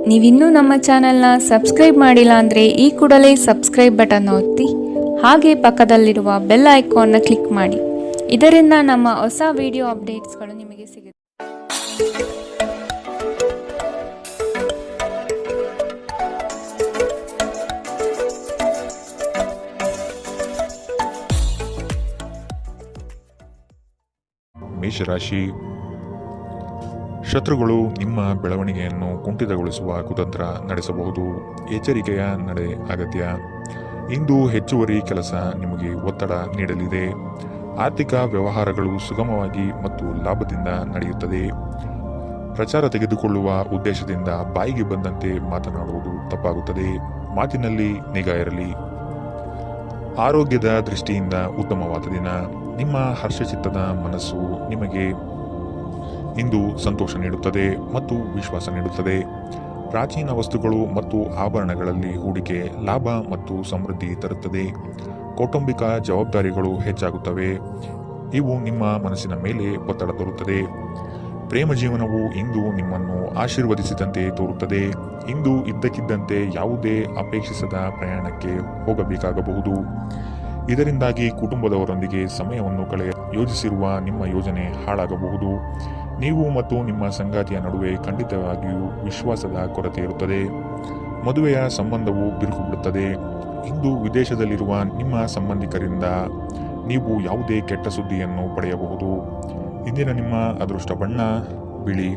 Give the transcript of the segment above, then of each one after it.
ನೀವಿನ್ನೂ ನಮ್ಮ ಚಾನೆಲ್ನ ಸಬ್ಸ್ಕ್ರೈಬ್ ಮಾಡಿಲ್ಲ ಅಂದರೆ ಈ ಕೂಡಲೇ ಸಬ್ಸ್ಕ್ರೈಬ್ ಬಟನ್ ಒತ್ತಿ ಹಾಗೆ ಪಕ್ಕದಲ್ಲಿರುವ ಬೆಲ್ ಐಕಾನ್ನ ಕ್ಲಿಕ್ ಮಾಡಿ. ಇದರಿಂದ ನಮ್ಮ ಹೊಸ ವಿಡಿಯೋ ಅಪ್ಡೇಟ್ಸ್ಗಳು ನಿಮಗೆ ಸಿಗುತ್ತೆ. ಮೇಷರಾಶಿ. ಶತ್ರುಗಳು ನಿಮ್ಮ ಬೆಳವಣಿಗೆಯನ್ನು ಕುಂಠಿತಗೊಳಿಸುವ ಕುತಂತ್ರ ನಡೆಸಬಹುದು. ಎಚ್ಚರಿಕೆಯ ನಡೆ ಅಗತ್ಯ. ಇಂದು ಹೆಚ್ಚುವರಿ ಕೆಲಸ ನಿಮಗೆ ಒತ್ತಡ ನೀಡಲಿದೆ. ಆರ್ಥಿಕ ವ್ಯವಹಾರಗಳು ಸುಗಮವಾಗಿ ಮತ್ತು ಲಾಭದಿಂದ ನಡೆಯುತ್ತದೆ. ಪ್ರಚಾರ ತೆಗೆದುಕೊಳ್ಳುವ ಉದ್ದೇಶದಿಂದ ಬಾಯಿಗೆ ಬಂದಂತೆ ಮಾತನಾಡುವುದು ತಪ್ಪಾಗುತ್ತದೆ. ಮಾತಿನಲ್ಲಿ ನಿಗಾ ಇರಲಿ. ಆರೋಗ್ಯದ ದೃಷ್ಟಿಯಿಂದ ಉತ್ತಮವಾದ ದಿನ. ನಿಮ್ಮ ಹರ್ಷಚಿತ್ತದ ಮನಸ್ಸು ನಿಮಗೆ ಇಂದು ಸಂತೋಷ ನೀಡುತ್ತದೆ ಮತ್ತು ವಿಶ್ವಾಸ ನೀಡುತ್ತದೆ. ಪ್ರಾಚೀನ ವಸ್ತುಗಳು ಮತ್ತು ಆಭರಣಗಳಲ್ಲಿ ಹೂಡಿಕೆ ಲಾಭ ಮತ್ತು ಸಮೃದ್ಧಿ ತರುತ್ತದೆ. ಕೌಟುಂಬಿಕ ಜವಾಬ್ದಾರಿಗಳು ಹೆಚ್ಚಾಗುತ್ತವೆ. ಇವು ನಿಮ್ಮ ಮನಸ್ಸಿನ ಮೇಲೆ ಒತ್ತಡ ತರುತ್ತದೆ. ಪ್ರೇಮ ಜೀವನವು ಇಂದು ನಿಮ್ಮನ್ನು ಆಶೀರ್ವದಿಸಿದಂತೆ ತೋರುತ್ತದೆ. ಇಂದು ಇದ್ದಕ್ಕಿದ್ದಂತೆ ಯಾವುದೇ ಅಪೇಕ್ಷಿಸದ ಪ್ರಯಾಣಕ್ಕೆ ಹೋಗಬೇಕಾಗಬಹುದು. ಇದರಿಂದಾಗಿ ಕುಟುಂಬದವರೊಂದಿಗೆ ಸಮಯವನ್ನು ಯೋಜಿಸಿರುವ ನಿಮ್ಮ ಯೋಜನೆ ಹಾಳಾಗಬಹುದು. ನೀವು ಮತ್ತು ನಿಮ್ಮ ಸಂಗಾತಿಯ ನಡುವೆ ಖಂಡಿತವಾಗಿಯೂ ವಿಶ್ವಾಸದ ಕೊರತೆ ಇರುತ್ತದೆ. ಮದುವೆಯ ಸಂಬಂಧವು ಬಿರುಕುಬಿಡುತ್ತದೆ. ಇಂದು ವಿದೇಶದಲ್ಲಿರುವ ನಿಮ್ಮ ಸಂಬಂಧಿಕರಿಂದ ನೀವು ಯಾವುದೇ ಕೆಟ್ಟ ಸುದ್ದಿಯನ್ನು ಪಡೆಯಬಹುದು. ಇಂದಿನ ನಿಮ್ಮ ಅದೃಷ್ಟ ಬಣ್ಣ ಬಿಳಿ.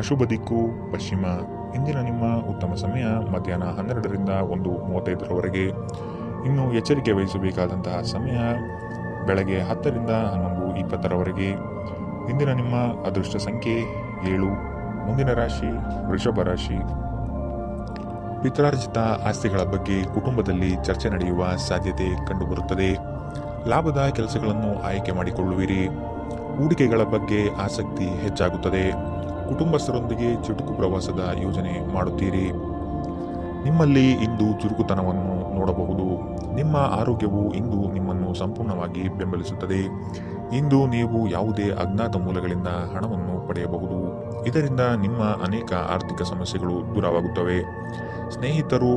ಅಶುಭ ದಿಕ್ಕು ಪಶ್ಚಿಮ. ಇಂದಿನ ನಿಮ್ಮ ಉತ್ತಮ ಸಮಯ ಮಧ್ಯಾಹ್ನ 12ರಿಂದ 1:35ರವರೆಗೆ. ಇನ್ನು ಎಚ್ಚರಿಕೆ ವಹಿಸಬೇಕಾದಂತಹ ಸಮಯ ಬೆಳಗ್ಗೆ 10ರಿಂದ 11:20ರವರೆಗೆ. ಇಂದಿನ ನಿಮ್ಮ ಅದೃಷ್ಟ ಸಂಖ್ಯೆ 7. ಮುಂದಿನ ರಾಶಿ ವೃಷಭ ರಾಶಿ. ಪಿತ್ರಾರ್ಜಿತ ಆಸ್ತಿಗಳ ಬಗ್ಗೆ ಕುಟುಂಬದಲ್ಲಿ ಚರ್ಚೆ ನಡೆಯುವ ಸಾಧ್ಯತೆ ಕಂಡುಬರುತ್ತದೆ. ಲಾಭದ ಕೆಲಸಗಳನ್ನು ಆಯ್ಕೆ ಮಾಡಿಕೊಳ್ಳುವಿರಿ. ಹೂಡಿಕೆಗಳ ಬಗ್ಗೆ ಆಸಕ್ತಿ ಹೆಚ್ಚಾಗುತ್ತದೆ. ಕುಟುಂಬಸ್ಥರೊಂದಿಗೆ ಚುಟುಕು ಪ್ರವಾಸದ ಯೋಜನೆ ಮಾಡುತ್ತೀರಿ. ನಿಮ್ಮಲ್ಲಿ ಇಂದು ಚುರುಕುತನವನ್ನು ನೋಡಬಹುದು. ನಿಮ್ಮ ಆರೋಗ್ಯವು ಇಂದು ನಿಮ್ಮನ್ನು ಸಂಪೂರ್ಣವಾಗಿ ಬೆಂಬಲಿಸುತ್ತದೆ. ಇಂದು ನೀವು ಯಾವುದೇ ಅಜ್ಞಾತ ಮೂಲಗಳಿಂದ ಹಣವನ್ನು ಪಡೆಯಬಹುದು. ಇದರಿಂದ ನಿಮ್ಮ ಅನೇಕ ಆರ್ಥಿಕ ಸಮಸ್ಯೆಗಳು ದೂರವಾಗುತ್ತವೆ. ಸ್ನೇಹಿತರು,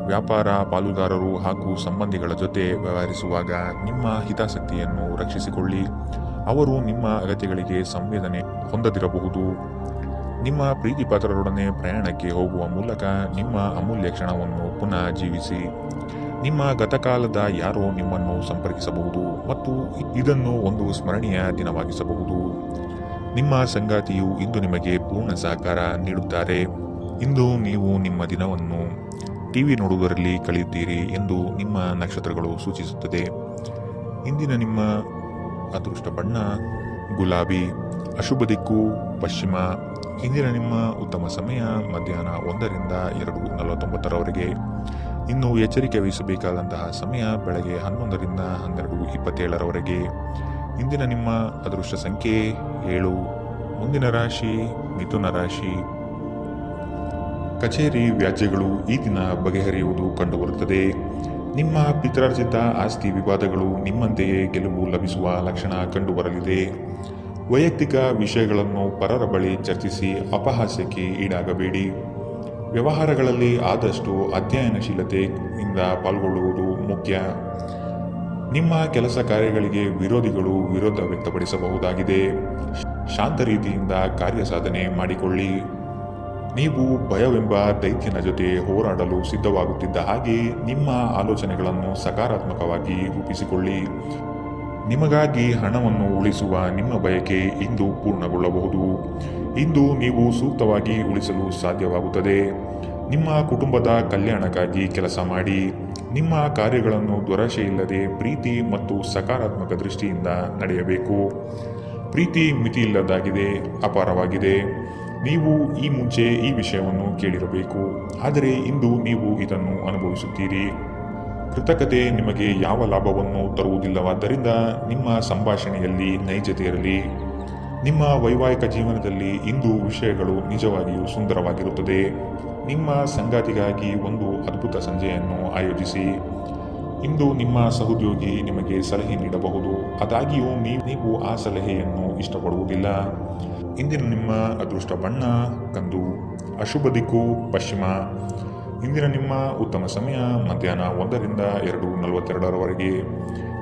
ವ್ಯಾಪಾರ ಪಾಲುದಾರರು ಹಾಗೂ ಸಂಬಂಧಿಗಳ ಜೊತೆ ವ್ಯವಹರಿಸುವಾಗ ನಿಮ್ಮ ಹಿತಾಸಕ್ತಿಯನ್ನು ರಕ್ಷಿಸಿಕೊಳ್ಳಿ. ಅವರು ನಿಮ್ಮ ಅಗತ್ಯಗಳಿಗೆ ಸಂವೇದನೆ ಹೊಂದದಿರಬಹುದು. ನಿಮ್ಮ ಪ್ರೀತಿಪಾತ್ರರೊಡನೆ ಪ್ರಯಾಣಕ್ಕೆ ಹೋಗುವ ಮೂಲಕ ನಿಮ್ಮ ಅಮೂಲ್ಯ ಕ್ಷಣವನ್ನು ಪುನಃ ಜೀವಿಸಿ. ನಿಮ್ಮ ಗತಕಾಲದ ಯಾರೋ ನಿಮ್ಮನ್ನು ಸಂಪರ್ಕಿಸಬಹುದು ಮತ್ತು ಇದನ್ನು ಒಂದು ಸ್ಮರಣೀಯ ದಿನವಾಗಿಸಬಹುದು. ನಿಮ್ಮ ಸಂಗಾತಿಯು ಇಂದು ನಿಮಗೆ ಪೂರ್ಣ ಸಹಕಾರ ನೀಡುತ್ತಾರೆ. ಇಂದು ನೀವು ನಿಮ್ಮ ದಿನವನ್ನು ಟಿವಿ ನೋಡುವುದರಲ್ಲಿ ಕಳೆಯುತ್ತೀರಿ ಎಂದು ನಿಮ್ಮ ನಕ್ಷತ್ರಗಳು ಸೂಚಿಸುತ್ತದೆ. ಇಂದಿನ ನಿಮ್ಮ ಅದೃಷ್ಟ ಬಣ್ಣ ಗುಲಾಬಿ. ಅಶುಭ ದಿಕ್ಕು ಪಶ್ಚಿಮ. ಇಂದಿನ ನಿಮ್ಮ ಉತ್ತಮ ಸಮಯ ಮಧ್ಯಾಹ್ನ 1ರಿಂದ 2:49ರವರೆಗೆ. ಇನ್ನು ಎಚ್ಚರಿಕೆ ವಹಿಸಬೇಕಾದಂತಹ ಸಮಯ ಬೆಳಗ್ಗೆ 11ರಿಂದ 12:27ರವರೆಗೆ. ಇಂದಿನ ನಿಮ್ಮ ಅದೃಷ್ಟ ಸಂಖ್ಯೆ 7. ಮುಂದಿನ ರಾಶಿ ಮಿಥುನ ರಾಶಿ. ಕಚೇರಿ ವ್ಯಾಜ್ಯಗಳು ಈ ದಿನ ಬಗೆಹರಿಯುವುದು ಕಂಡುಬರುತ್ತದೆ. ನಿಮ್ಮ ಪಿತ್ರಾರ್ಜಿತ ಆಸ್ತಿ ವಿವಾದಗಳು ನಿಮ್ಮಂತೆಯೇ ಗೆಲುವು ಲಭಿಸುವ ಲಕ್ಷಣ ಕಂಡುಬರಲಿದೆ. ವೈಯಕ್ತಿಕ ವಿಷಯಗಳನ್ನು ಪರರ ಬಳಿ ಚರ್ಚಿಸಿ ಅಪಹಾಸ್ಯಕ್ಕೆ ಈಡಾಗಬೇಡಿ. ವ್ಯವಹಾರಗಳಲ್ಲಿ ಆದಷ್ಟು ಅಧ್ಯಯನಶೀಲತೆಯಿಂದ ಪಾಲ್ಗೊಳ್ಳುವುದು ಮುಖ್ಯ. ನಿಮ್ಮ ಕೆಲಸ ಕಾರ್ಯಗಳಿಗೆ ವಿರೋಧಿಗಳು ವಿರೋಧ ವ್ಯಕ್ತಪಡಿಸಬಹುದಾಗಿದೆ. ಶಾಂತ ರೀತಿಯಿಂದ ಕಾರ್ಯ ಸಾಧನೆ ಮಾಡಿಕೊಳ್ಳಿ. ನೀವು ಭಯವೆಂಬ ದೈತ್ಯನ ಜೊತೆ ಹೋರಾಡಲು ಸಿದ್ಧವಾಗುತ್ತಿದ್ದ ಹಾಗೆ ನಿಮ್ಮ ಆಲೋಚನೆಗಳನ್ನು ಸಕಾರಾತ್ಮಕವಾಗಿ ರೂಪಿಸಿಕೊಳ್ಳಿ. ನಿಮಗಾಗಿ ಹಣವನ್ನು ಉಳಿಸುವ ನಿಮ್ಮ ಬಯಕೆ ಇಂದು ಪೂರ್ಣಗೊಳ್ಳಬಹುದು. ಇಂದು ನೀವು ಸೂಕ್ತವಾಗಿ ಉಳಿಸಲು ಸಾಧ್ಯವಾಗುತ್ತದೆ. ನಿಮ್ಮ ಕುಟುಂಬದ ಕಲ್ಯಾಣಕ್ಕಾಗಿ ಕೆಲಸ ಮಾಡಿ. ನಿಮ್ಮ ಕಾರ್ಯಗಳನ್ನು ದುರಾಶೆಯಿಲ್ಲದೆ ಪ್ರೀತಿ ಮತ್ತು ಸಕಾರಾತ್ಮಕ ದೃಷ್ಟಿಯಿಂದ ನಡೆಯಬೇಕು. ಪ್ರೀತಿ ಮಿತಿಯಿಲ್ಲದಾಗಿದೆ, ಅಪಾರವಾಗಿದೆ. ನೀವು ಈ ಮುಂಚೆ ಈ ವಿಷಯವನ್ನು ಕೇಳಿರಬೇಕು, ಆದರೆ ಇಂದು ನೀವು ಇದನ್ನು ಅನುಭವಿಸುತ್ತೀರಿ. ಕೃತಕತೆ ನಿಮಗೆ ಯಾವ ಲಾಭವನ್ನು ತರುವುದಿಲ್ಲವಾದ್ದರಿಂದ ನಿಮ್ಮ ಸಂಭಾಷಣೆಯಲ್ಲಿ ನೈಜತೆ ಇರಲಿ. ನಿಮ್ಮ ವೈವಾಹಿಕ ಜೀವನದಲ್ಲಿ ಇಂದು ವಿಷಯಗಳು ನಿಜವಾಗಿಯೂ ಸುಂದರವಾಗಿರುತ್ತದೆ. ನಿಮ್ಮ ಸಂಗಾತಿಗಾಗಿ ಒಂದು ಅದ್ಭುತ ಸಂಜೆಯನ್ನು ಆಯೋಜಿಸಿ. ಇಂದು ನಿಮ್ಮ ಸಹೋದ್ಯೋಗಿ ನಿಮಗೆ ಸಲಹೆ ನೀಡಬಹುದು, ಆದಾಗ್ಯೂ ನೀವು ಆ ಸಲಹೆಯನ್ನು ಇಷ್ಟಪಡುವುದಿಲ್ಲ. ಇಂದಿನ ನಿಮ್ಮ ಅದೃಷ್ಟ ಬಣ್ಣ ಕಂದು. ಅಶುಭ ದಿಕ್ಕು ಪಶ್ಚಿಮ. ಇಂದಿನ ನಿಮ್ಮ ಉತ್ತಮ ಸಮಯ ಮಧ್ಯಾಹ್ನ 1ರಿಂದ 2:42ರವರೆಗೆ.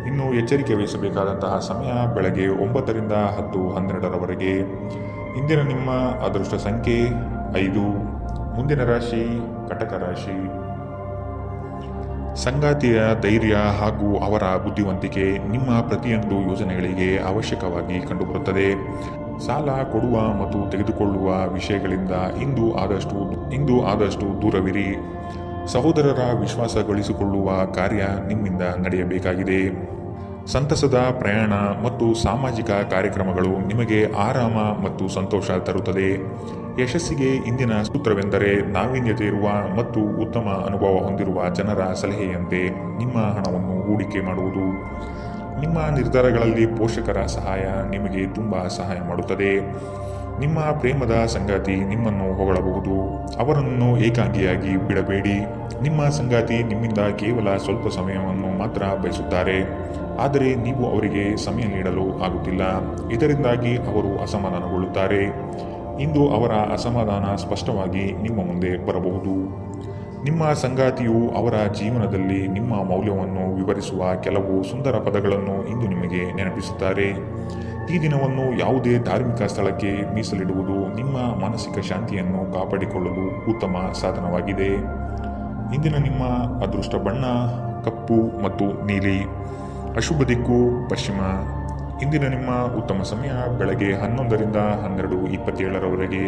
ಇನ್ನು ಎಚ್ಚರಿಕೆ ವಹಿಸಬೇಕಾದಂತಹ ಸಮಯ ಬೆಳಗ್ಗೆ 9ರಿಂದ 10:12ರವರೆಗೆ. ಇಂದಿನ ನಿಮ್ಮ ಅದೃಷ್ಟ ಸಂಖ್ಯೆ 5. ಮುಂದಿನ ರಾಶಿ ಕಟಕ ರಾಶಿ. ಸಂಗಾತಿಯ ಧೈರ್ಯ ಹಾಗೂ ಅವರ ಬುದ್ಧಿವಂತಿಕೆ ನಿಮ್ಮ ಪ್ರತಿಯೊಂದು ಯೋಜನೆಗಳಿಗೆ ಅವಶ್ಯಕವಾಗಿ ಕಂಡುಬರುತ್ತದೆ. ಸಾಲ ಕೊಡುವ ಮತ್ತು ತೆಗೆದುಕೊಳ್ಳುವ ವಿಷಯಗಳಿಂದ ಇಂದು ಆದಷ್ಟು ದೂರವಿರಿ. ಸಹೋದರರ ವಿಶ್ವಾಸ ಗಳಿಸಿಕೊಳ್ಳುವ ಕಾರ್ಯ ನಿಮ್ಮಿಂದ ನಡೆಯಬೇಕಾಗಿದೆ. ಸಂತಸದ ಪ್ರಯಾಣ ಮತ್ತು ಸಾಮಾಜಿಕ ಕಾರ್ಯಕ್ರಮಗಳು ನಿಮಗೆ ಆರಾಮ ಮತ್ತು ಸಂತೋಷ ತರುತ್ತದೆ. ಯಶಸ್ಸಿಗೆ ಇಂದಿನ ಸೂತ್ರವೆಂದರೆ ನಾವೀನ್ಯತೆ ಇರುವ ಮತ್ತು ಉತ್ತಮ ಅನುಭವ ಹೊಂದಿರುವ ಜನರ ಸಲಹೆಯಂತೆ ನಿಮ್ಮ ಹಣವನ್ನು ಹೂಡಿಕೆ ಮಾಡುವುದು. ನಿಮ್ಮ ನಿರ್ಧಾರಗಳಲ್ಲಿ ಪೋಷಕರ ಸಹಾಯ ನಿಮಗೆ ತುಂಬ ಸಹಾಯ ಮಾಡುತ್ತದೆ. ನಿಮ್ಮ ಪ್ರೇಮದ ಸಂಗಾತಿ ನಿಮ್ಮನ್ನು ಹೊಗಳಬಹುದು. ಅವರನ್ನು ಏಕಾಂಗಿಯಾಗಿ ಬಿಡಬೇಡಿ. ನಿಮ್ಮ ಸಂಗಾತಿ ನಿಮ್ಮಿಂದ ಕೇವಲ ಸ್ವಲ್ಪ ಸಮಯವನ್ನು ಮಾತ್ರ ಬಯಸುತ್ತಾರೆ, ಆದರೆ ನೀವು ಅವರಿಗೆ ಸಮಯ ನೀಡಲು ಆಗುತ್ತಿಲ್ಲ. ಇದರಿಂದಾಗಿ ಅವರು ಅಸಮಾಧಾನಗೊಳ್ಳುತ್ತಾರೆ. ಇಂದು ಅವರ ಅಸಮಾಧಾನ ಸ್ಪಷ್ಟವಾಗಿ ನಿಮ್ಮ ಮುಂದೆ ಬರಬಹುದು. ನಿಮ್ಮ ಸಂಗಾತಿಯು ಅವರ ಜೀವನದಲ್ಲಿ ನಿಮ್ಮ ಮೌಲ್ಯವನ್ನು ವಿವರಿಸುವ ಕೆಲವು ಸುಂದರ ಪದಗಳನ್ನು ಇಂದು ನಿಮಗೆ ನೆನಪಿಸುತ್ತಾರೆ. ಈ ದಿನವನ್ನು ಯಾವುದೇ ಧಾರ್ಮಿಕ ಸ್ಥಳಕ್ಕೆ ಮೀಸಲಿಡುವುದು ನಿಮ್ಮ ಮಾನಸಿಕ ಶಾಂತಿಯನ್ನು ಕಾಪಾಡಿಕೊಳ್ಳಲು ಉತ್ತಮ ಸಾಧನವಾಗಿದೆ. ಇಂದಿನ ನಿಮ್ಮ ಅದೃಷ್ಟ ಬಣ್ಣ ಕಪ್ಪು ಮತ್ತು ನೀಲಿ. ಅಶುಭ ದಿಕ್ಕು ಪಶ್ಚಿಮ. ಇಂದಿನ ನಿಮ್ಮ ಉತ್ತಮ ಸಮಯ ಬೆಳಗ್ಗೆ 11ರಿಂದ 12:27ರವರೆಗೆ.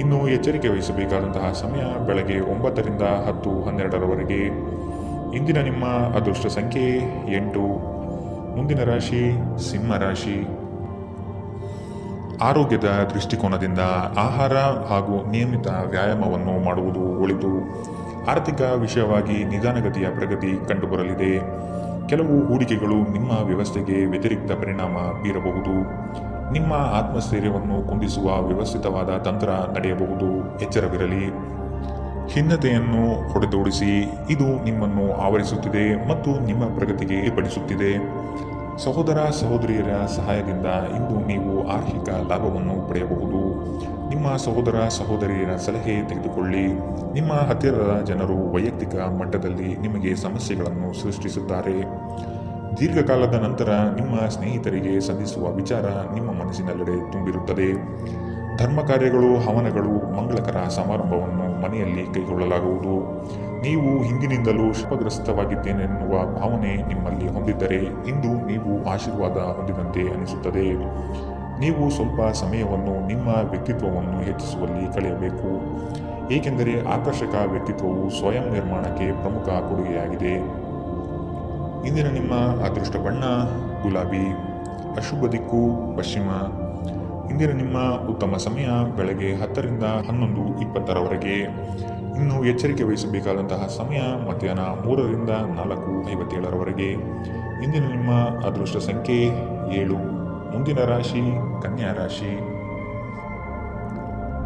ಇನ್ನು ಎಚ್ಚರಿಕೆ ವಹಿಸಬೇಕಾದಂತಹ ಸಮಯ ಬೆಳಗ್ಗೆ 9ರಿಂದ 10:12ರವರೆಗೆ. ಇಂದಿನ ನಿಮ್ಮ ಅದೃಷ್ಟ ಸಂಖ್ಯೆ 8. ಮುಂದಿನ ರಾಶಿ ಸಿಂಹ ರಾಶಿ. ಆರೋಗ್ಯದ ದೃಷ್ಟಿಕೋನದಿಂದ ಆಹಾರ ಹಾಗೂ ನಿಯಮಿತ ವ್ಯಾಯಾಮವನ್ನು ಮಾಡುವುದು ಒಳಿತು. ಆರ್ಥಿಕ ವಿಷಯವಾಗಿ ನಿಧಾನಗತಿಯ ಪ್ರಗತಿ ಕಂಡುಬರಲಿದೆ. ಕೆಲವು ಹೂಡಿಕೆಗಳು ನಿಮ್ಮ ವ್ಯವಸ್ಥೆಗೆ ವ್ಯತಿರಿಕ್ತ ಪರಿಣಾಮ ಬೀರಬಹುದು. ನಿಮ್ಮ ಆತ್ಮಸ್ಥೈರ್ಯವನ್ನು ಕುಂದಿಸುವ ವ್ಯವಸ್ಥಿತವಾದ ತಂತ್ರ ನಡೆಯಬಹುದು. ಎಚ್ಚರವಿರಲಿ. ಖಿನ್ನತೆಯನ್ನು ಹೊಡೆದೋಡಿಸಿ. ಇದು ನಿಮ್ಮನ್ನು ಆವರಿಸುತ್ತಿದೆ ಮತ್ತು ನಿಮ್ಮ ಪ್ರಗತಿಗೆ ಪಡಿಸುತ್ತಿದೆ. ಸಹೋದರ ಸಹೋದರಿಯರ ಸಹಾಯದಿಂದ ಇಂದು ನೀವು ಆರ್ಥಿಕ ಲಾಭವನ್ನು ಪಡೆಯಬಹುದು. ನಿಮ್ಮ ಸಹೋದರ ಸಹೋದರಿಯರ ಸಲಹೆ ತೆಗೆದುಕೊಳ್ಳಿ. ನಿಮ್ಮ ಹತ್ತಿರದ ಜನರು ವೈಯಕ್ತಿಕ ಮಟ್ಟದಲ್ಲಿ ನಿಮಗೆ ಸಮಸ್ಯೆಗಳನ್ನು ಸೃಷ್ಟಿಸುತ್ತಾರೆ. ದೀರ್ಘಕಾಲದ ನಂತರ ನಿಮ್ಮ ಸ್ನೇಹಿತರಿಗೆ ಸಂಧಿಸುವ ವಿಚಾರ ನಿಮ್ಮ ಮನಸ್ಸಿನೆಲ್ಲೆಡೆ ತುಂಬಿರುತ್ತದೆ. ಧರ್ಮ ಕಾರ್ಯಗಳು, ಹವನಗಳು, ಮಂಗಳಕರ ಸಮಾರಂಭವನ್ನು ಮನೆಯಲ್ಲಿ ಕೈಗೊಳ್ಳಲಾಗುವುದು. ನೀವು ಹಿಂದಿನಿಂದಲೂ ಶಾಪಗ್ರಸ್ತವಾಗಿದ್ದೇನೆನ್ನುವ ಭಾವನೆ ನಿಮ್ಮಲ್ಲಿ ಹೊಂದಿದ್ದರೆ ಇಂದು ನೀವು ಆಶೀರ್ವಾದ ಹೊಂದಿದಂತೆ ಅನಿಸುತ್ತದೆ. ನೀವು ಸ್ವಲ್ಪ ಸಮಯವನ್ನು ನಿಮ್ಮ ವ್ಯಕ್ತಿತ್ವವನ್ನು ಹೆಚ್ಚಿಸುವಲ್ಲಿ ಕಳೆಯಬೇಕು, ಏಕೆಂದರೆ ಆಕರ್ಷಕ ವ್ಯಕ್ತಿತ್ವವು ಸ್ವಯಂ ನಿರ್ಮಾಣಕ್ಕೆ ಪ್ರಮುಖ ಕೊಡುಗೆಯಾಗಿದೆ. ಇಂದಿನ ನಿಮ್ಮ ಅದೃಷ್ಟ ಬಣ್ಣ ಗುಲಾಬಿ. ಅಶುಭ ದಿಕ್ಕು ಪಶ್ಚಿಮ. ಇಂದಿನ ನಿಮ್ಮ ಉತ್ತಮ ಸಮಯ ಬೆಳಗ್ಗೆ 10ರಿಂದ 11:20ರವರೆಗೆ. ಇನ್ನು ಎಚ್ಚರಿಕೆ ವಹಿಸಬೇಕಾದಂತಹ ಸಮಯ ಮಧ್ಯಾಹ್ನ 3ರಿಂದ 4:57ರವರೆಗೆ. ಇಂದಿನ ನಿಮ್ಮ ಅದೃಷ್ಟ ಸಂಖ್ಯೆ 7. ಮುಂದಿನ ರಾಶಿ ಕನ್ಯಾ ರಾಶಿ.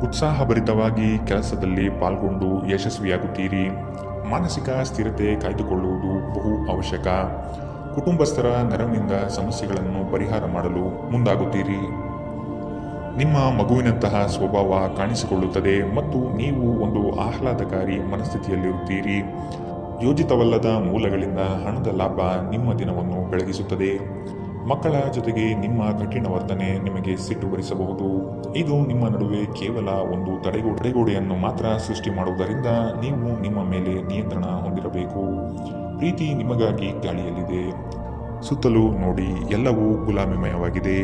ಉತ್ಸಾಹಭರಿತವಾಗಿ ಕೆಲಸದಲ್ಲಿ ಪಾಲ್ಗೊಂಡು ಯಶಸ್ವಿಯಾಗುತ್ತೀರಿ. ಮಾನಸಿಕ ಸ್ಥಿರತೆ ಕಾಯ್ದುಕೊಳ್ಳುವುದು ಬಹು ಅವಶ್ಯಕ. ಕುಟುಂಬಸ್ಥರ ನೆರವಿನಿಂದ ಸಮಸ್ಯೆಗಳನ್ನು ಪರಿಹಾರ ಮಾಡಲು ಮುಂದಾಗುತ್ತೀರಿ. ನಿಮ್ಮ ಮಗುವಿನಂತಹ ಸ್ವಭಾವ ಕಾಣಿಸಿಕೊಳ್ಳುತ್ತದೆ ಮತ್ತು ನೀವು ಒಂದು ಆಹ್ಲಾದಕಾರಿ ಮನಸ್ಥಿತಿಯಲ್ಲಿರುತ್ತೀರಿ. ಯೋಜಿತವಲ್ಲದ ಮೂಲಗಳಿಂದ ಹಣದ ಲಾಭ ನಿಮ್ಮ ದಿನವನ್ನು ಬೆಳಗಿಸುತ್ತದೆ. ಮಕ್ಕಳ ಜೊತೆಗೆ ನಿಮ್ಮ ಕಠಿಣ ವರ್ತನೆ ನಿಮಗೆ ಸಿಟ್ಟು ಬರಿಸಬಹುದು. ಇದು ನಿಮ್ಮ ನಡುವೆ ಕೇವಲ ಒಂದು ತಡೆಗೋಡೆಯನ್ನು ಮಾತ್ರ ಸೃಷ್ಟಿ ಮಾಡುವುದರಿಂದ ನೀವು ನಿಮ್ಮ ಮೇಲೆ ನಿಯಂತ್ರಣ ಹೊಂದಿರಬೇಕು. ಪ್ರೀತಿ ನಿಮಗಾಗಿ ಗಾಳಿಯಲ್ಲಿದೆ. ಸುತ್ತಲೂ ನೋಡಿ, ಎಲ್ಲವೂ ಗುಲಾಮಿಮಯವಾಗಿದೆ.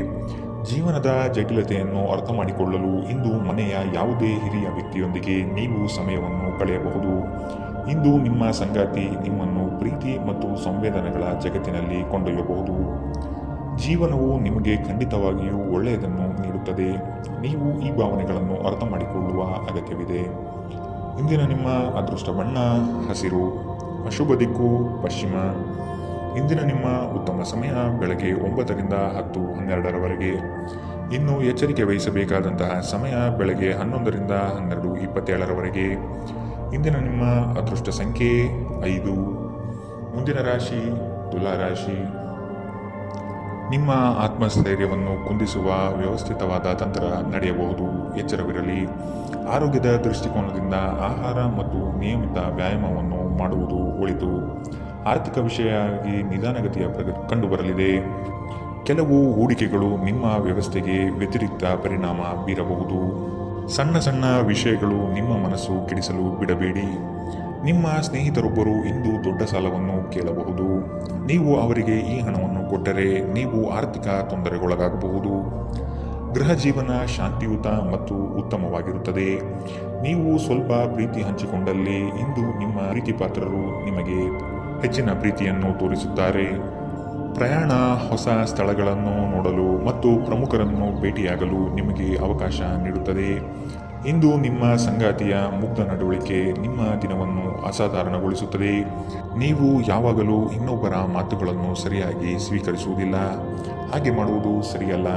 ಜೀವನದ ಜಟಿಲತೆಯನ್ನು ಅರ್ಥ ಮಾಡಿಕೊಳ್ಳಲು ಇಂದು ಮನೆಯ ಯಾವುದೇ ಹಿರಿಯ ವ್ಯಕ್ತಿಯೊಂದಿಗೆ ನೀವು ಸಮಯವನ್ನು ಕಳೆಯಬಹುದು. ಇಂದು ನಿಮ್ಮ ಸಂಗಾತಿ ನಿಮ್ಮನ್ನು ಪ್ರೀತಿ ಮತ್ತು ಸಂವೇದನೆಗಳ ಜಗತ್ತಿನಲ್ಲಿ ಕೊಂಡೊಯ್ಯಬಹುದು. ಜೀವನವು ನಿಮಗೆ ಖಂಡಿತವಾಗಿಯೂ ಒಳ್ಳೆಯದನ್ನು ನೀಡುತ್ತದೆ. ನೀವು ಈ ಭಾವನೆಗಳನ್ನು ಅರ್ಥ ಮಾಡಿಕೊಳ್ಳುವ ಅಗತ್ಯವಿದೆ. ಇಂದಿನ ನಿಮ್ಮ ಅದೃಷ್ಟ ಬಣ್ಣ ಹಸಿರು. ಅಶುಭ ದಿಕ್ಕು ಪಶ್ಚಿಮ. ಇಂದಿನ ನಿಮ್ಮ ಉತ್ತಮ ಸಮಯ ಬೆಳಗ್ಗೆ 9ರಿಂದ 10:12ರವರೆಗೆ. ಇನ್ನು ಎಚ್ಚರಿಕೆ ವಹಿಸಬೇಕಾದಂತಹ ಸಮಯ ಬೆಳಗ್ಗೆ 11ರಿಂದ 12:27ರವರೆಗೆ. ಇಂದಿನ ನಿಮ್ಮ ಅದೃಷ್ಟ ಸಂಖ್ಯೆ 5. ಮುಂದಿನ ರಾಶಿ ತುಲಾ ರಾಶಿ. ನಿಮ್ಮ ಆತ್ಮಸ್ಥೈರ್ಯವನ್ನು ಕುಂದಿಸುವ ವ್ಯವಸ್ಥಿತವಾದ ತಂತ್ರ ನಡೆಯಬಹುದು. ಎಚ್ಚರವಿರಲಿ. ಆರೋಗ್ಯದ ದೃಷ್ಟಿಕೋನದಿಂದ ಆಹಾರ ಮತ್ತು ನಿಯಮಿತ ವ್ಯಾಯಾಮವನ್ನು ಮಾಡುವುದು ಒಳಿತು. ಆರ್ಥಿಕ ವಿಷಯವಾಗಿ ನಿಧಾನಗತಿಯ ಪ್ರಗತಿ ಕಂಡುಬರಲಿದೆ. ಕೆಲವು ಹೂಡಿಕೆಗಳು ನಿಮ್ಮ ವ್ಯವಸ್ಥೆಗೆ ವ್ಯತಿರಿಕ್ತ ಪರಿಣಾಮ ಬೀರಬಹುದು. ಸಣ್ಣ ಸಣ್ಣ ವಿಷಯಗಳು ನಿಮ್ಮ ಮನಸ್ಸು ಕೆಡಿಸಲು ಬಿಡಬೇಡಿ. ನಿಮ್ಮ ಸ್ನೇಹಿತರೊಬ್ಬರು ಇಂದು ದೊಡ್ಡ ಸಾಲವನ್ನು ಕೇಳಬಹುದು. ನೀವು ಅವರಿಗೆ ಈ ಹಣವನ್ನು ಕೊಟ್ಟರೆ ನೀವು ಆರ್ಥಿಕ ತೊಂದರೆಗೊಳಗಾಗಬಹುದು. ಗೃಹ ಜೀವನ ಶಾಂತಿಯುತ ಮತ್ತು ಉತ್ತಮವಾಗಿರುತ್ತದೆ. ನೀವು ಸ್ವಲ್ಪ ಪ್ರೀತಿ ಹಂಚಿಕೊಂಡಲ್ಲಿ ಇಂದು ನಿಮ್ಮ ಪ್ರೀತಿಪಾತ್ರರು ನಿಮಗೆ ಹೆಚ್ಚಿನ ಪ್ರೀತಿಯನ್ನು ತೋರಿಸುತ್ತಾರೆ. ಪ್ರಯಾಣ, ಹೊಸ ಸ್ಥಳಗಳನ್ನು ನೋಡಲು ಮತ್ತು ಪ್ರಮುಖರನ್ನು ಭೇಟಿಯಾಗಲು ನಿಮಗೆ ಅವಕಾಶ ನೀಡುತ್ತದೆ. ಇಂದು ನಿಮ್ಮ ಸಂಗಾತಿಯ ಮುಗ್ಧ ನಡವಳಿಕೆ ನಿಮ್ಮ ದಿನವನ್ನು ಅಸಾಧಾರಣಗೊಳಿಸುತ್ತದೆ. ನೀವು ಯಾವಾಗಲೂ ಇನ್ನೊಬ್ಬರ ಮಾತುಗಳನ್ನು ಸರಿಯಾಗಿ ಸ್ವೀಕರಿಸುವುದಿಲ್ಲ. ಹಾಗೆ ಮಾಡುವುದು ಸರಿಯಲ್ಲ.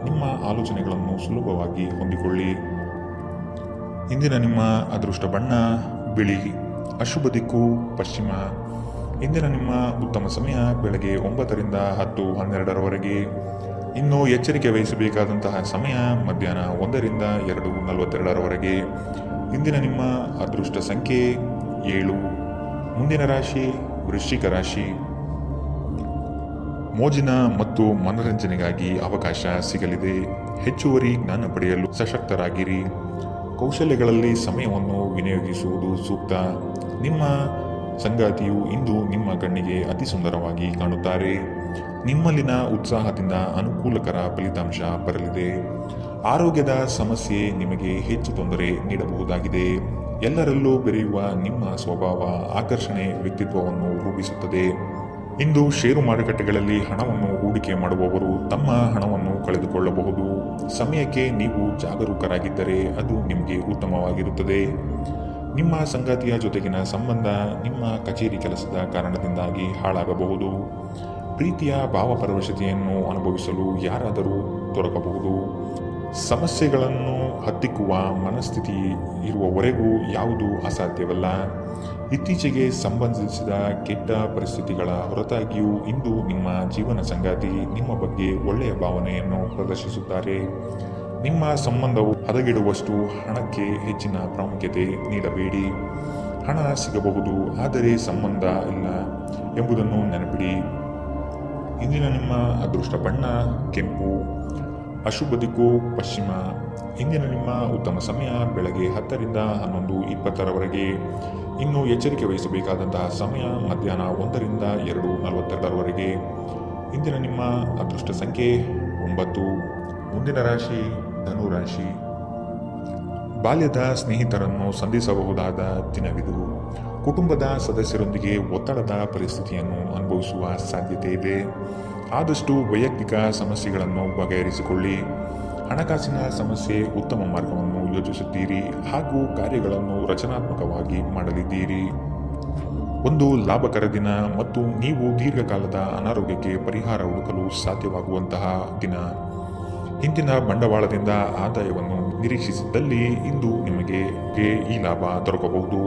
ನಿಮ್ಮ ಆಲೋಚನೆಗಳನ್ನು ಸುಲಭವಾಗಿ ಹೊಂದಿಕೊಳ್ಳಿ. ಇಂದಿನ ನಿಮ್ಮ ಅದೃಷ್ಟ ಬಣ್ಣ ಬಿಳಿ. ಅಶುಭ ದಿಕ್ಕು ಪಶ್ಚಿಮ. ಇಂದಿನ ನಿಮ್ಮ ಉತ್ತಮ ಸಮಯ ಬೆಳಗ್ಗೆ 9ರಿಂದ 10:12ರವರೆಗೆ. ಇನ್ನು ಎಚ್ಚರಿಕೆ ವಹಿಸಬೇಕಾದಂತಹ ಸಮಯ ಮಧ್ಯಾಹ್ನ 1ರಿಂದ 2:42ರವರೆಗೆ. ಇಂದಿನ ನಿಮ್ಮ ಅದೃಷ್ಟ ಸಂಖ್ಯೆ 7. ಮುಂದಿನ ರಾಶಿ ವೃಶ್ಚಿಕ ರಾಶಿ. ಮೋಜಿನ ಮತ್ತು ಮನರಂಜನೆಗಾಗಿ ಅವಕಾಶ ಸಿಗಲಿದೆ. ಹೆಚ್ಚುವರಿ ಜ್ಞಾನ ಪಡೆಯಲು ಸಶಕ್ತರಾಗಿರಿ. ಕೌಶಲ್ಯಗಳಲ್ಲಿ ಸಮಯವನ್ನು ವಿನಿಯೋಗಿಸುವುದು ಸೂಕ್ತ. ನಿಮ್ಮ ಸಂಗಾತಿಯು ಇಂದು ನಿಮ್ಮ ಕಣ್ಣಿಗೆ ಅತಿ ಸುಂದರವಾಗಿ ಕಾಣುತ್ತಾರೆ. ನಿಮ್ಮಲ್ಲಿನ ಉತ್ಸಾಹದಿಂದ ಅನುಕೂಲಕರ ಫಲಿತಾಂಶ ಬರಲಿದೆ. ಆರೋಗ್ಯದ ಸಮಸ್ಯೆ ನಿಮಗೆ ಹೆಚ್ಚು ತೊಂದರೆ ನೀಡಬಹುದಾಗಿದೆ. ಎಲ್ಲರಲ್ಲೂ ಬೆರೆಯುವ ನಿಮ್ಮ ಸ್ವಭಾವ ಆಕರ್ಷಣೆ ವ್ಯಕ್ತಿತ್ವವನ್ನು ರೂಪಿಸುತ್ತದೆ. ಇಂದು ಷೇರು ಮಾರುಕಟ್ಟೆಗಳಲ್ಲಿ ಹಣವನ್ನು ಹೂಡಿಕೆ ಮಾಡುವವರು ತಮ್ಮ ಹಣವನ್ನು ಕಳೆದುಕೊಳ್ಳಬಹುದು. ಸಮಯಕ್ಕೆ ನೀವು ಜಾಗರೂಕರಾಗಿದ್ದರೆ ಅದು ನಿಮಗೆ ಉತ್ತಮವಾಗಿರುತ್ತದೆ. ನಿಮ್ಮ ಸಂಗಾತಿಯ ಜೊತೆಗಿನ ಸಂಬಂಧ ನಿಮ್ಮ ಕಚೇರಿ ಕೆಲಸದ ಕಾರಣದಿಂದಾಗಿ ಹಾಳಾಗಬಹುದು. ಪ್ರೀತಿಯ ಭಾವಪರವಶತೆಯನ್ನು ಅನುಭವಿಸಲು ಯಾರಾದರೂ ದೊರಕಬಹುದು. ಸಮಸ್ಯೆಗಳನ್ನು ಹತ್ತಿಕ್ಕುವ ಮನಸ್ಥಿತಿ ಇರುವವರೆಗೂ ಯಾವುದೂ ಅಸಾಧ್ಯವಲ್ಲ. ಇತ್ತೀಚೆಗೆ ಸಂಬಂಧಿಸಿದ ಕೆಟ್ಟ ಪರಿಸ್ಥಿತಿಗಳ ಹೊರತಾಗಿಯೂ ಇಂದು ನಿಮ್ಮ ಜೀವನ ಸಂಗಾತಿ ನಿಮ್ಮ ಬಗ್ಗೆ ಒಳ್ಳೆಯ ಭಾವನೆಯನ್ನು ಪ್ರದರ್ಶಿಸುತ್ತಾರೆ. ನಿಮ್ಮ ಸಂಬಂಧವು ಹದಗೆಡುವಷ್ಟು ಹಣಕ್ಕೆ ಹೆಚ್ಚಿನ ಪ್ರಾಮುಖ್ಯತೆ ನೀಡಬೇಡಿ. ಹಣ ಸಿಗಬಹುದು, ಆದರೆ ಸಂಬಂಧ ಇಲ್ಲ ಎಂಬುದನ್ನು ನೆನಪಿಡಿ. ಇಂದಿನ ನಿಮ್ಮ ಅದೃಷ್ಟ ಬಣ್ಣ ಕೆಂಪು. ಅಶುಭ ದಿಕ್ಕು ಪಶ್ಚಿಮ. ಇಂದಿನ ನಿಮ್ಮ ಉತ್ತಮ ಸಮಯ ಬೆಳಗ್ಗೆ 10ರಿಂದ 11:20ರವರೆಗೆ. ಇನ್ನು ಎಚ್ಚರಿಕೆ ವಹಿಸಬೇಕಾದಂತಹ ಸಮಯ ಮಧ್ಯಾಹ್ನ 1ರಿಂದ 2:42ರವರೆಗೆ. ಇಂದಿನ ನಿಮ್ಮ ಅದೃಷ್ಟ ಸಂಖ್ಯೆ 9. ಮುಂದಿನ ರಾಶಿ ಧನುರಾಶಿ. ಬಾಲ್ಯದ ಸ್ನೇಹಿತರನ್ನು ಸಂಧಿಸಬಹುದಾದ ದಿನವಿದು. ಕುಟುಂಬದ ಸದಸ್ಯರೊಂದಿಗೆ ಒತ್ತಡದ ಪರಿಸ್ಥಿತಿಯನ್ನು ಅನುಭವಿಸುವ ಸಾಧ್ಯತೆ ಇದೆ. ಆದಷ್ಟು ವೈಯಕ್ತಿಕ ಸಮಸ್ಯೆಗಳನ್ನು ಬಗೆಹರಿಸಿಕೊಳ್ಳಿ. ಹಣಕಾಸಿನ ಸಮಸ್ಯೆ ಉತ್ತಮ ಮಾರ್ಗವನ್ನು ಯೋಚಿಸುತ್ತೀರಿ ಹಾಗೂ ಕಾರ್ಯಗಳನ್ನು ರಚನಾತ್ಮಕವಾಗಿ ಮಾಡಲಿದ್ದೀರಿ. ಒಂದು ಲಾಭಕರ ದಿನ ಮತ್ತು ನೀವು ದೀರ್ಘಕಾಲದ ಅನಾರೋಗ್ಯಕ್ಕೆ ಪರಿಹಾರ ಹುಡುಕಲು ಸಾಧ್ಯವಾಗುವಂತಹ ದಿನ. ಹಿಂದಿನ ಬಂಡವಾಳದಿಂದ ಆದಾಯವನ್ನು ನಿರೀಕ್ಷಿಸಿದ್ದಲ್ಲಿ ಇಂದು ನಿಮಗೆ ಈ ಲಾಭ ದೊರಕಬಹುದು.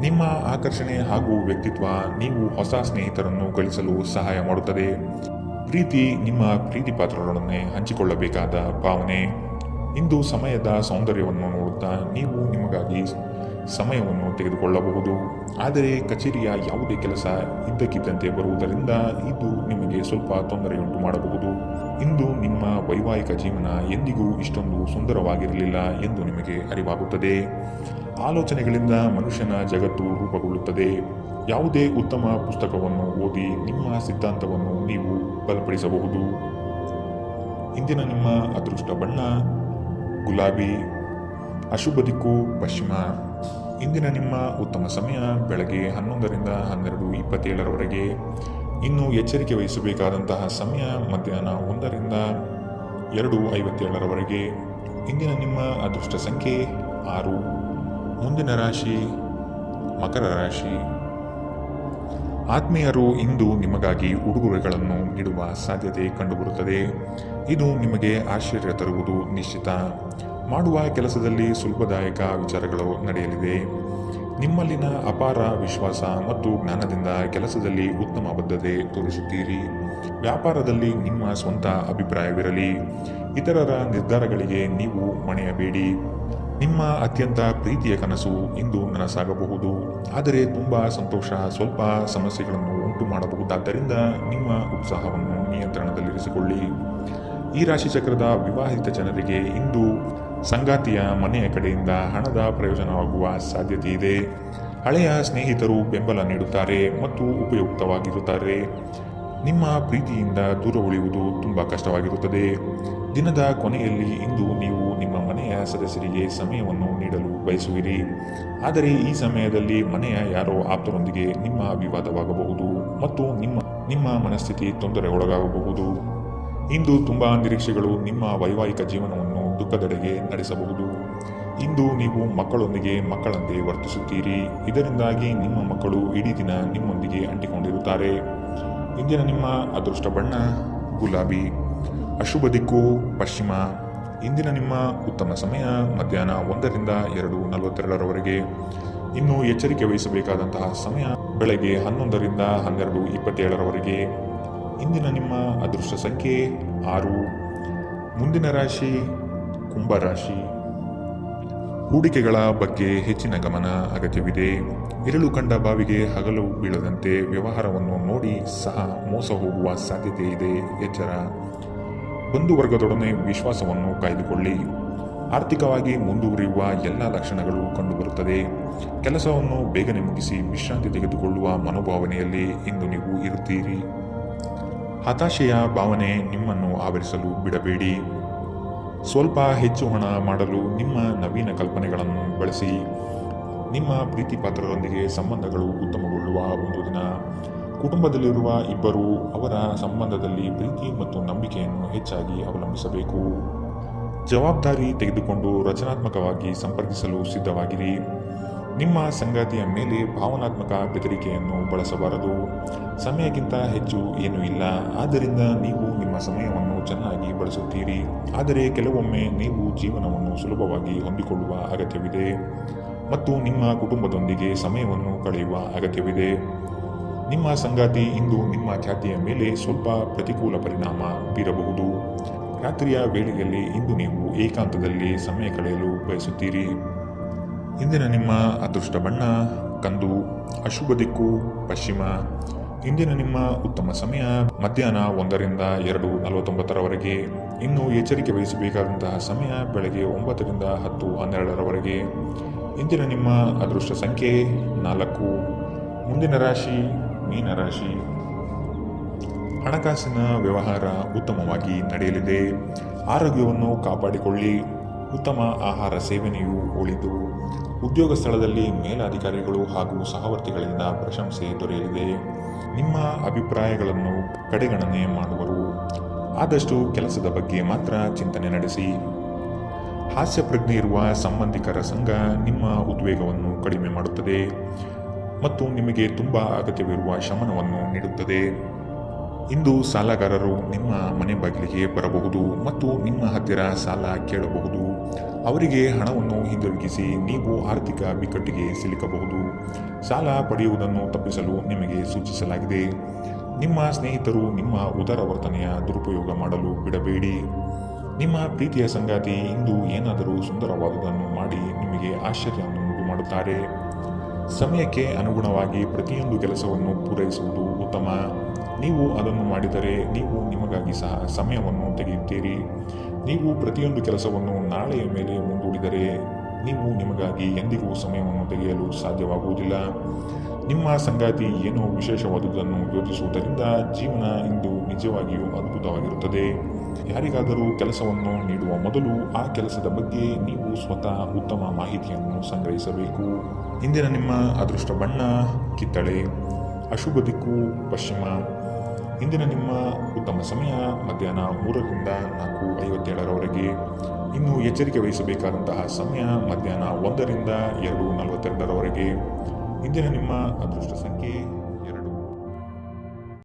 ನಿಮ್ಮ ಆಕರ್ಷಣೆ ಹಾಗೂ ವ್ಯಕ್ತಿತ್ವ ನೀವು ಹೊಸ ಸ್ನೇಹಿತರನ್ನು ಗಳಿಸಲು ಸಹಾಯ ಮಾಡುತ್ತದೆ. ಪ್ರೀತಿ ನಿಮ್ಮ ಪ್ರೀತಿಪಾತ್ರರೊಡನೆ ಹಂಚಿಕೊಳ್ಳಬೇಕಾದ ಭಾವನೆ. ಇಂದು ಸಮಯದ ಸೌಂದರ್ಯವನ್ನು ನೋಡುತ್ತಾ ನೀವು ನಿಮಗಾಗಿ ಸಮಯವನ್ನು ತೆಗೆದುಕೊಳ್ಳಬಹುದು. ಆದರೆ ಕಚೇರಿಯ ಯಾವುದೇ ಕೆಲಸ ಇದ್ದಕ್ಕಿದ್ದಂತೆ ಬರುವುದರಿಂದ ಇದು ನಿಮಗೆ ಸ್ವಲ್ಪ ತೊಂದರೆಯುಂಟು ಮಾಡಬಹುದು. ಇಂದು ನಿಮ್ಮ ವೈವಾಹಿಕ ಜೀವನ ಎಂದಿಗೂ ಇಷ್ಟೊಂದು ಸುಂದರವಾಗಿರಲಿಲ್ಲ ಎಂದು ನಿಮಗೆ ಅರಿವಾಗುತ್ತದೆ. ಆಲೋಚನೆಗಳಿಂದ ಮನುಷ್ಯನ ಜಗತ್ತು ರೂಪುಗೊಳ್ಳುತ್ತದೆ. ಯಾವುದೇ ಉತ್ತಮ ಪುಸ್ತಕವನ್ನು ಓದಿ ನಿಮ್ಮ ಸಿದ್ಧಾಂತವನ್ನು ನೀವು ಬಲಪಡಿಸಬಹುದು. ಇಂದಿನ ನಿಮ್ಮ ಅದೃಷ್ಟ ಬಣ್ಣ ಗುಲಾಬಿ. ಅಶುಭ ದಿಕ್ಕು ಪಶ್ಚಿಮ. ಇಂದಿನ ನಿಮ್ಮ ಉತ್ತಮ ಸಮಯ ಬೆಳಗ್ಗೆ 11ರಿಂದ 12:27ರವರೆಗೆ. ಇನ್ನು ಎಚ್ಚರಿಕೆ ವಹಿಸಬೇಕಾದಂತಹ ಸಮಯ ಮಧ್ಯಾಹ್ನ 1ರಿಂದ 2:57ರವರೆಗೆ. ಇಂದಿನ ನಿಮ್ಮ ಅದೃಷ್ಟ ಸಂಖ್ಯೆ 6. ಮುಂದಿನ ರಾಶಿ ಮಕರ ರಾಶಿ. ಆತ್ಮೀಯರು ಇಂದು ನಿಮಗಾಗಿ ಉಡುಗೊರೆಗಳನ್ನು ನೀಡುವ ಸಾಧ್ಯತೆ ಕಂಡುಬರುತ್ತದೆ. ಇದು ನಿಮಗೆ ಆಶ್ಚರ್ಯ ತರುವುದು ನಿಶ್ಚಿತ. ಮಾಡುವ ಕೆಲಸದಲ್ಲಿ ಸುಲಭದಾಯಕ ವಿಚಾರಗಳು ನಡೆಯಲಿದೆ. ನಿಮ್ಮಲ್ಲಿನ ಅಪಾರ ವಿಶ್ವಾಸ ಮತ್ತು ಜ್ಞಾನದಿಂದ ಕೆಲಸದಲ್ಲಿ ಉತ್ತಮ ಬದ್ಧತೆ ತೋರಿಸುತ್ತೀರಿ. ವ್ಯಾಪಾರದಲ್ಲಿ ನಿಮ್ಮ ಸ್ವಂತ ಅಭಿಪ್ರಾಯವಿರಲಿ. ಇತರರ ನಿರ್ಧಾರಗಳಿಗೆ ನೀವು ಮಣಿಯಬೇಡಿ. ನಿಮ್ಮ ಅತ್ಯಂತ ಪ್ರೀತಿಯ ಕನಸು ಇಂದು ನನಸಾಗಬಹುದು. ಆದರೆ ತುಂಬ ಸಂತೋಷ ಸ್ವಲ್ಪ ಸಮಸ್ಯೆಗಳನ್ನು ಉಂಟು ಮಾಡಬಹುದಾದ್ದರಿಂದ ನಿಮ್ಮ ಉತ್ಸಾಹವನ್ನು ನಿಯಂತ್ರಣದಲ್ಲಿರಿಸಿಕೊಳ್ಳಿ. ಈ ರಾಶಿಚಕ್ರದ ವಿವಾಹಿತ ಜನರಿಗೆ ಇಂದು ಸಂಗಾತಿಯ ಮನೆಯ ಕಡೆಯಿಂದ ಹಣದ ಪ್ರಯೋಜನವಾಗುವ ಸಾಧ್ಯತೆ ಇದೆ. ಹಳೆಯ ಸ್ನೇಹಿತರು ಬೆಂಬಲ ನೀಡುತ್ತಾರೆ ಮತ್ತು ಉಪಯುಕ್ತವಾಗಿರುತ್ತಾರೆ. ನಿಮ್ಮ ಪ್ರೀತಿಯಿಂದ ದೂರ ಉಳಿಯುವುದು ತುಂಬ ಕಷ್ಟವಾಗಿರುತ್ತದೆ. ದಿನದ ಕೊನೆಯಲ್ಲಿ ಇಂದು ನೀವು ನಿಮ್ಮ ಮನೆಯ ಸದಸ್ಯರಿಗೆ ಸಮಯವನ್ನು ನೀಡಲು ಬಯಸುವಿರಿ. ಆದರೆ ಈ ಸಮಯದಲ್ಲಿ ಮನೆಯ ಯಾರೋ ಆಪ್ತರೊಂದಿಗೆ ನಿಮ್ಮ ವಿವಾದವಾಗಬಹುದು ಮತ್ತು ನಿಮ್ಮ ಮನಸ್ಥಿತಿ ತೊಂದರೆಗೊಳಗಾಗಬಹುದು. ಇಂದು ತುಂಬ ನಿರೀಕ್ಷೆಗಳು ನಿಮ್ಮ ವೈವಾಹಿಕ ಜೀವನವನ್ನು ದುಃಖದೆಡೆಗೆ ನಡೆಸಬಹುದು. ಇಂದು ನೀವು ಮಕ್ಕಳಂತೆ ವರ್ತಿಸುತ್ತೀರಿ. ಇದರಿಂದಾಗಿ ನಿಮ್ಮ ಮಕ್ಕಳು ಇಡೀ ದಿನ ನಿಮ್ಮೊಂದಿಗೆ ಅಂಟಿಕೊಂಡಿರುತ್ತಾರೆ. ಇಂದಿನ ನಿಮ್ಮ ಅದೃಷ್ಟ ಬಣ್ಣ ಗುಲಾಬಿ. ಅಶುಭ ದಿಕ್ಕು ಪಶ್ಚಿಮ. ಇಂದಿನ ನಿಮ್ಮ ಉತ್ತಮ ಸಮಯ ಮಧ್ಯಾಹ್ನ 1 ರಿಂದ 2:42 ಇನ್ನು ಎಚ್ಚರಿಕೆ ವಹಿಸಬೇಕಾದಂತಹ ಸಮಯ ಬೆಳಗ್ಗೆ 11 ರಿಂದ 12:27 ಇಂದಿನ ನಿಮ್ಮ ಅದೃಷ್ಟ ಸಂಖ್ಯೆ 6. ಮುಂದಿನ ರಾಶಿ ಕುಂಭರಾಶಿ. ಹೂಡಿಕೆಗಳ ಬಗ್ಗೆ ಹೆಚ್ಚಿನ ಗಮನ ಅಗತ್ಯವಿದೆ. ಇರಳು ಕಂಡ ಬಾವಿಗೆ ಹಗಲು ಬೀಳದಂತೆ ವ್ಯವಹಾರವನ್ನು ನೋಡಿ ಸಹ ಮೋಸ ಹೋಗುವ ಸಾಧ್ಯತೆ ಇದೆ. ಎಚ್ಚರ. ಬಂಧುವರ್ಗದೊಡನೆ ವಿಶ್ವಾಸವನ್ನು ಕಾಯ್ದುಕೊಳ್ಳಿ. ಆರ್ಥಿಕವಾಗಿ ಮುಂದುವರಿಯುವ ಎಲ್ಲ ಲಕ್ಷಣಗಳು ಕಂಡುಬರುತ್ತದೆ. ಕೆಲಸವನ್ನು ಬೇಗನೆ ಮುಗಿಸಿ ವಿಶ್ರಾಂತಿ ತೆಗೆದುಕೊಳ್ಳುವ ಮನೋಭಾವನೆಯಲ್ಲಿ ಇಂದು ನೀವು ಇರುತ್ತೀರಿ. ಹತಾಶೆಯ ಭಾವನೆ ನಿಮ್ಮನ್ನು ಆವರಿಸಲು ಬಿಡಬೇಡಿ. ಸ್ವಲ್ಪ ಹೆಚ್ಚು ಹಣ ಮಾಡಲು ನಿಮ್ಮ ನವೀನ ಕಲ್ಪನೆಗಳನ್ನು ಬಳಸಿ. ನಿಮ್ಮ ಪ್ರೀತಿ ಪಾತ್ರರೊಂದಿಗೆ ಸಂಬಂಧಗಳು ಉತ್ತಮಗೊಳ್ಳುವ ಒಂದು ದಿನ. ಕುಟುಂಬದಲ್ಲಿರುವ ಇಬ್ಬರು ಅವರ ಸಂಬಂಧದಲ್ಲಿ ಪ್ರೀತಿ ಮತ್ತು ನಂಬಿಕೆಯನ್ನು ಹೆಚ್ಚಾಗಿ ಅವಲಂಬಿಸಬೇಕು. ಜವಾಬ್ದಾರಿ ತೆಗೆದುಕೊಂಡು ರಚನಾತ್ಮಕವಾಗಿ ಸಂಪರ್ಕಿಸಲು ಸಿದ್ಧವಾಗಿರಿ. ನಿಮ್ಮ ಸಂಗಾತಿಯ ಮೇಲೆ ಭಾವನಾತ್ಮಕ ಬೆದರಿಕೆಯನ್ನು ಬಳಸಬಾರದು. ಸಮಯಕ್ಕಿಂತ ಹೆಚ್ಚು ಏನೂ ಇಲ್ಲ, ಆದ್ದರಿಂದ ನೀವು ನಿಮ್ಮ ಸಮಯವನ್ನು ಚೆನ್ನಾಗಿ ಬಳಸುತ್ತೀರಿ. ಆದರೆ ಕೆಲವೊಮ್ಮೆ ನೀವು ಜೀವನವನ್ನು ಸುಲಭವಾಗಿ ಹೊಂದಿಕೊಳ್ಳುವ ಅಗತ್ಯವಿದೆ ಮತ್ತು ನಿಮ್ಮ ಕುಟುಂಬದೊಂದಿಗೆ ಸಮಯವನ್ನು ಕಳೆಯುವ ಅಗತ್ಯವಿದೆ. ನಿಮ್ಮ ಸಂಗಾತಿ ಇಂದು ನಿಮ್ಮ ಖ್ಯಾತಿಯ ಮೇಲೆ ಸ್ವಲ್ಪ ಪ್ರತಿಕೂಲ ಪರಿಣಾಮ ಬೀರಬಹುದು. ರಾತ್ರಿಯ ವೇಳೆಯಲ್ಲಿ ಇಂದು ನೀವು ಏಕಾಂತದಲ್ಲಿ ಸಮಯ ಕಳೆಯಲು ಬಯಸುತ್ತೀರಿ. ಇಂದಿನ ನಿಮ್ಮ ಅದೃಷ್ಟ ಬಣ್ಣ ಕಂದು. ಅಶುಭ ದಿಕ್ಕು ಪಶ್ಚಿಮ. ಇಂದಿನ ನಿಮ್ಮ ಉತ್ತಮ ಸಮಯ ಮಧ್ಯಾಹ್ನ 1 ರಿಂದ 2:49 ಇನ್ನು ಎಚ್ಚರಿಕೆ ವಹಿಸಬೇಕಾದಂತಹ ಸಮಯ ಬೆಳಗ್ಗೆ 9 ರಿಂದ 10:12 ಇಂದಿನ ನಿಮ್ಮ ಅದೃಷ್ಟ ಸಂಖ್ಯೆ 4. ಮುಂದಿನ ರಾಶಿ ಮೀನರಾಶಿ. ಹಣಕಾಸಿನ ವ್ಯವಹಾರ ಉತ್ತಮವಾಗಿ ನಡೆಯಲಿದೆ. ಆರೋಗ್ಯವನ್ನು ಕಾಪಾಡಿಕೊಳ್ಳಿ. ಉತ್ತಮ ಆಹಾರ ಸೇವನೆಯು ಒಳಿತು. ಉದ್ಯೋಗ ಸ್ಥಳದಲ್ಲಿ ಮೇಲಾಧಿಕಾರಿಗಳು ಹಾಗೂ ಸಹವರ್ತಿಗಳಿಂದ ಪ್ರಶಂಸೆ ದೊರೆಯಲಿದೆ. ನಿಮ್ಮ ಅಭಿಪ್ರಾಯಗಳನ್ನು ಕಡೆಗಣನೆ ಮಾಡುವರು. ಆದಷ್ಟು ಕೆಲಸದ ಬಗ್ಗೆ ಮಾತ್ರ ಚಿಂತನೆ ನಡೆಸಿ. ಹಾಸ್ಯ ಪ್ರಜ್ಞೆ ಇರುವ ಸಂಬಂಧಿಕರ ಸಂಘ ನಿಮ್ಮ ಉದ್ವೇಗವನ್ನು ಕಡಿಮೆ ಮಾಡುತ್ತದೆ ಮತ್ತು ನಿಮಗೆ ತುಂಬ ಅಗತ್ಯವಿರುವ ಶಮನವನ್ನು ನೀಡುತ್ತದೆ. ಇಂದು ಸಾಲಗಾರರು ನಿಮ್ಮ ಮನೆ ಬಾಗಿಲಿಗೆ ಬರಬಹುದು ಮತ್ತು ನಿಮ್ಮ ಹತ್ತಿರ ಸಾಲ ಕೇಳಬಹುದು. ಅವರಿಗೆ ಹಣವನ್ನು ಹಿಂದಿರುಗಿಸಿ ನೀವು ಆರ್ಥಿಕ ಬಿಕ್ಕಟ್ಟಿಗೆ ಸಿಲುಕಬಹುದು. ಸಾಲ ಪಡೆಯುವುದನ್ನು ತಪ್ಪಿಸಲು ನಿಮಗೆ ಸೂಚಿಸಲಾಗಿದೆ. ನಿಮ್ಮ ಸ್ನೇಹಿತರು ನಿಮ್ಮ ಉದಾರ ವರ್ತನೆಯ ದುರುಪಯೋಗ ಮಾಡಲು ಬಿಡಬೇಡಿ. ನಿಮ್ಮ ಪ್ರೀತಿಯ ಸಂಗಾತಿ ಇಂದು ಏನಾದರೂ ಸುಂದರವಾದುದನ್ನು ಮಾಡಿ ನಿಮಗೆ ಆಶ್ಚರ್ಯವನ್ನುಂಟು ಮಾಡುತ್ತಾರೆ. ಸಮಯಕ್ಕೆ ಅನುಗುಣವಾಗಿ ಪ್ರತಿಯೊಂದು ಕೆಲಸವನ್ನು ಪೂರೈಸುವುದು ಉತ್ತಮ. ನೀವು ಅದನ್ನು ಮಾಡಿದರೆ ನೀವು ನಿಮಗಾಗಿ ಸಹ ಸಮಯವನ್ನು ತೆಗೆಯುತ್ತೀರಿ. ನೀವು ಪ್ರತಿಯೊಂದು ಕೆಲಸವನ್ನು ನಾಳೆಯ ಮೇಲೆ ಮುಂದೂಡಿದರೆ ನೀವು ನಿಮಗಾಗಿ ಎಂದಿಗೂ ಸಮಯವನ್ನು ತೆಗೆಯಲು ಸಾಧ್ಯವಾಗುವುದಿಲ್ಲ. ನಿಮ್ಮ ಸಂಗಾತಿ ಏನೋ ವಿಶೇಷವಾದುದನ್ನು ಯೋಚಿಸುವುದರಿಂದ ಜೀವನ ಇಂದು ನಿಜವಾಗಿಯೂ ಅದ್ಭುತವಾಗಿರುತ್ತದೆ. ಯಾರಿಗಾದರೂ ಕೆಲಸವನ್ನು ನೀಡುವ ಮೊದಲು ಆ ಕೆಲಸದ ಬಗ್ಗೆ ನೀವು ಸ್ವತಃ ಉತ್ತಮ ಮಾಹಿತಿಯನ್ನು ಸಂಗ್ರಹಿಸಬೇಕು. ಇಂದಿನ ನಿಮ್ಮ ಅದೃಷ್ಟ ಬಣ್ಣ ಕಿತ್ತಳೆ. ಅಶುಭ ದಿಕ್ಕು ಪಶ್ಚಿಮ. ಇಂದಿನ ನಿಮ್ಮ ಉತ್ತಮ ಸಮಯ ಮಧ್ಯಾಹ್ನ 3 ರಿಂದ 4:57 ಇನ್ನು ಎಚ್ಚರಿಕೆ ವಹಿಸಬೇಕಾದಂತಹ ಸಮಯ ಮಧ್ಯಾಹ್ನ 1 ರಿಂದ 2:42 ಇಂದಿನ ನಿಮ್ಮ ಅದೃಷ್ಟ ಸಂಖ್ಯೆ